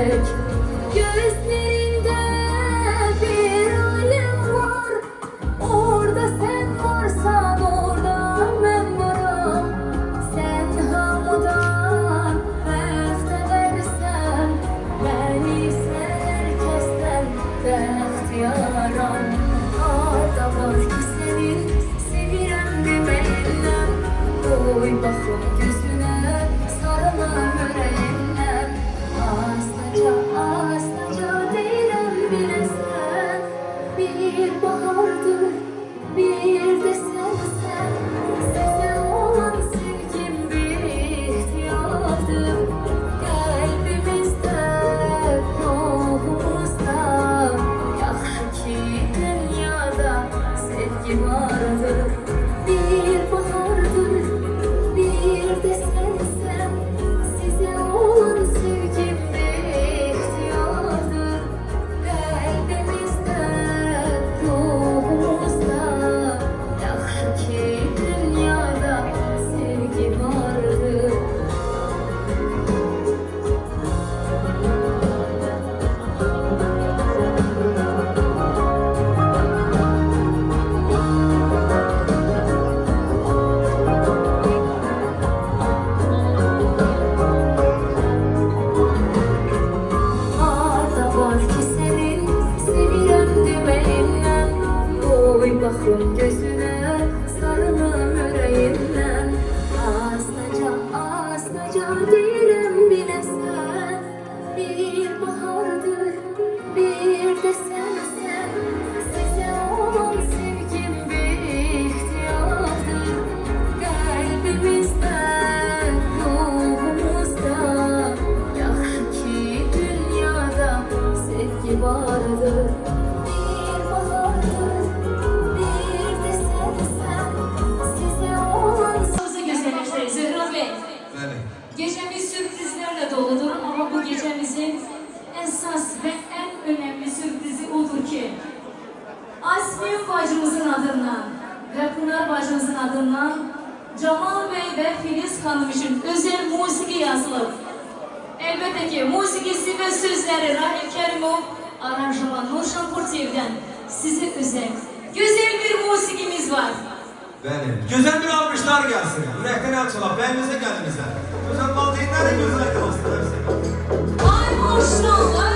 gerek. Gözlerinde bir alem var, orada sen varsan orada ben varım. Sen hamıdan bəxtəvərsən, mən isə herkesten bəxtiyaram. Harda var ki senin sevirəm deməyinəm, qoy baxım gözünə, sarılım ürəyimdən. Astaca astaca deyirəm biləsən, bir bahardır, bir də sənsən. Sizə olan sevgim bir ixtiyardır, qəlbimizdə, ruhumuzda. Yaxşı ki dünyada sevgi vardır, bir bahardır, bir də sənsən. Sizə olan sevgim bir ixtiyardır, qəlbimizdə, ruhumuzda. Yaxşı ki dünyada sevgi vardır. Harda var ki senin sevirəm deməyinəm, qoy baxım gözünə, sarılım ürəyimdən. Astaca astaca deyirəm biləsən, bir bahardır, bir də sənsən. Sizə olan sevgim bir ixtiyardır, qəlbimizdə, ruhumuzda. Yaxşı ki dünyada sevgi vardır, bir bahardır, bir də sənsən. Sizə olan Nasıl güzelleştiririz Zehra Bey? Bəli. Gecemiz sürprizlerle doludur ama bu gecemizin esas ve en önemli sürprizi odur ki Asmin bacımızın adından ve Pınar bacımızın adından Cemal Bey ve Filiz Hanım için özel musiki yazılır. Elbette ki musikisi ve sözleri Rahim Kerimov, aranjman Nurşan Portiyev'den size özel güzel bir musikimiz var. Bəli. Gözəl bir almışlar gelsin. Ürəkdən açılaq. Bəyimizə gəldinizə. Gözəl baldıyınlar da gözəl olsun. Ay maşallah.